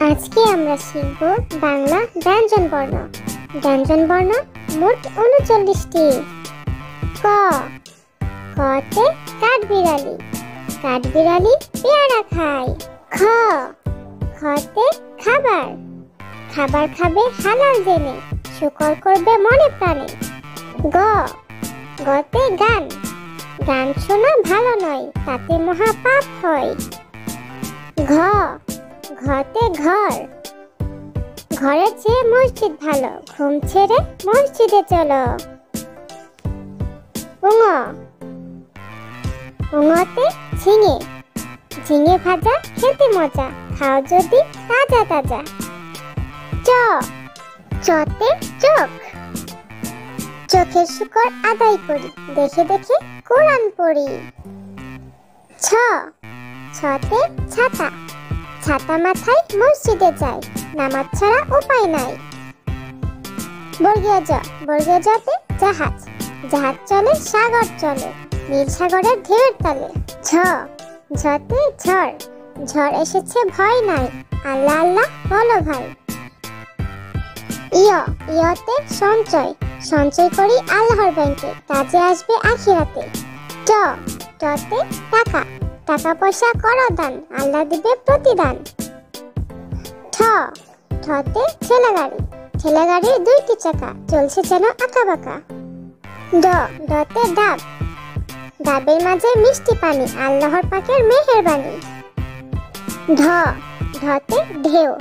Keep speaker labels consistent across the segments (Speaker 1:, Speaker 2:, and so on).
Speaker 1: আজকে আমরা শিখব বাংলা ব্যঞ্জন বর্ণ। ব্যঞ্জন বর্ণ মোট ৩৯টি। ক, কতে কাঠবিড়ালি, কাঠবিড়ালি পেয়ারা খায়। খ, খতে খাবার, খাবার খাবে হালাল জেনে, শুকর করবে মনে প্রাণে। গ, গতে গান, গান শোনা ভালো নয়, তাতে মহা পাপ হয়। ঘ, ঘতে ঘর, ঘরের চেয়ে মসজিদ ভালো, ঘুম ছেড়ে মসজিদে চলো। উঙ, উঙতে ঝিঙে, ঝিঙে ভাজা খেতে মজা, খাও যদি তাজা তাজা। চ, চতে চোখ, চোখের শুকর আদায় করি, দেখে দেখে কোরআন পড়ি। ছ, ছতে ছাতা, ছাতা মাথায় মসজিদে যাই, নামাজ ছাড়া উপায় নাই। বর্গীয় জ, বর্গীয় জতে জাহাজ, জাহাজ চলে সাগর চলে, নীল সাগরের ঢেউয়ের তালে। ঝ, ঝতে ঝড়, ঝড় এসেছে ভয় নাই, আল্লাহ আল্লাহ বলো ভাই। ইয়, ইয়তে সঞ্চয়, সঞ্চয় করি আল্লাহর ব্যাংকে, কাজে আসবে আখিরাতে। ট, টতে টাকা, টাকা পয়সা করো দান, আল্লাহ দিবে প্রতিদান। ঠ, ঠতে ঠেলা গাড়ি, ঠেলা গাড়ির দুইটি চাকা, চলছে যেন আঁকা বাঁকা। ড, ডতে ডাব, ডাবের মাঝে মিষ্টি পানি, আল্লাহর পাকের মেহেরবানি। ঢ, ঢতে ঢেউ,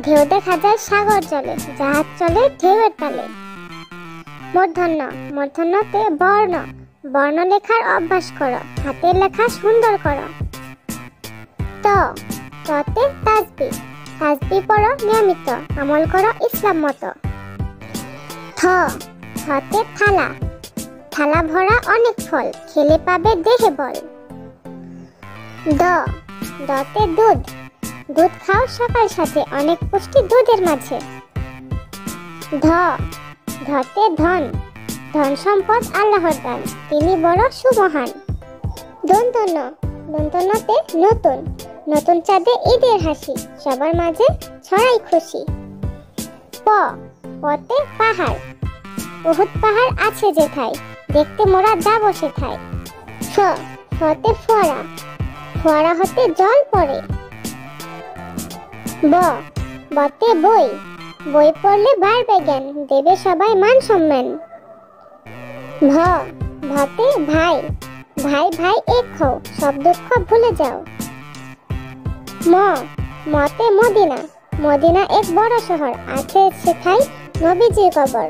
Speaker 1: ঢেউ দেখা যায় সাগর জলে, জাহাজ চলে ঢেউয়ের তালে। মূর্ধন্য, মূর্ধন্যতে বর্ণ, বর্ণ লেখার অভ্যাস করো, হাতের লেখা সুন্দর করো। ত, ততে তাসবি, তাসবি পড়ো নিয়মিত, আমল করো ইসলাম মতো। থ, থতে থালা, থালা ভরা অনেক ফল, খেলে পাবে দেহে বল। দ, দতে দুধ, দুধ খাও সকাল সাথে, অনেক পুষ্টি দুধের মাঝে। ধ, ধতে ধন, ধন সম্পদ আল্লাহর দান, তিনি বড় সুমহান। দন্তন্য, দন্তন্যতে নতুন, নতুন চাঁদে ঈদের হাসি, সবার মাঝে ছড়াই খুশি। প, পতে পাহাড়, উহুদ পাহাড় আছে যেথায়, দেখতে মোরা যাব সেথায়। ফ, ফতে ফোয়ারা, ফোয়ারা হতে জল পড়ে। ব, বতে বই, বই পড়লে বাড়বে জ্ঞান, দেবে সবাই মান সম্মান। ভ, ভতে ভাই, ভাই ভাই এক হও, সব দুঃখ ভুলে যাও। ম, মতে মদিনা, মদিনা এক বড় শহর, আছে সেথায় নবীজির কবর।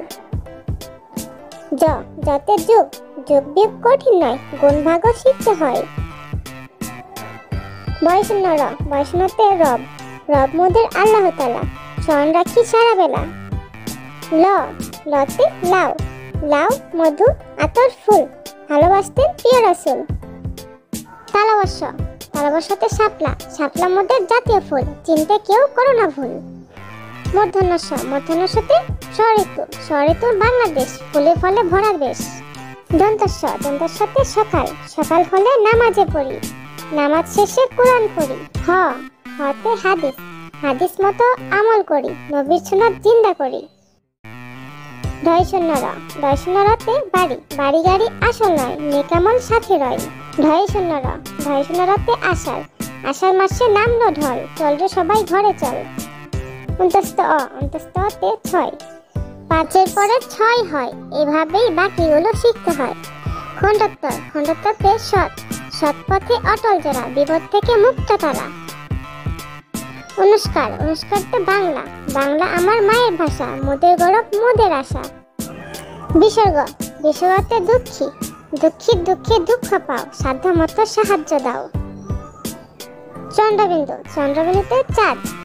Speaker 1: জ, জতে যুগ, যুগ বিয়োগ কঠিন নয়, গুণ ভাগ শিখতে হয়। বয়শূন্য র, বয়শূন্যতে রব, রব মোদের আল্লাহ তাআলা, স্মরণ রাখি সারা বেলা। ল, লতে লাউ, লাউ মধু আতর ফুল, ভালোবাসতেন প্রিয় রাসূল। তালবস্য, তালবস্যতে শাপলা, শাপলা মোদের জাতীয় ফুল, চিনতে কেউ করো না ভুল। মূর্ধন্য ষ, মূর্ধন্য ষতে ষঋতু, ষঋতু বাংলাদেশ, ফুলে ফলে ভরা দেশ। দন্তস্ব, দন্তস্বতে সকাল, সকাল হলে নামাজে পড়ি, নামাজ শেষে কোরআন পড়ি। হ, হতে হাদিস, হাদিস মতো আমল করি, নবীর সুন্নাত জিন্দা করি। ঢয় শূন্য র, ঢয় শূন্য রতে বাড়ি, বাড়ি গাড়ি আসল নয়, নেকামল সাথে রয়। ঢয় শূন্য র, ঢয় শূন্য রতে আষাঢ়, আষাঢ় মাসে নামলো ঢল, চল রে সবাই ঘরে চল। অন্তস্থ অ, অন্তস্থতে ছয়, পাঁচের পরে ছয় হয়, এভাবেই বাকিগুলো শিখতে হয়। খণ্ডোত্তর, খণ্ডোত্তরতে সৎ, সৎ পথে অটল যারা, বিপদ থেকে মুক্ত তারা। অনুষ্কার, অনুষ্কারতে বাংলা, বাংলা আমার মায়ের ভাষা, মোদের গৌরব মোদের আশা। বিসর্গ, বিসর্গতে দুঃখী, দুঃখীর দুঃখে দুঃখ পাও, সাধ্য মতো সাহায্য দাও। চন্দ্রবিন্দু, চন্দ্রবিন্দুতে চাঁদ,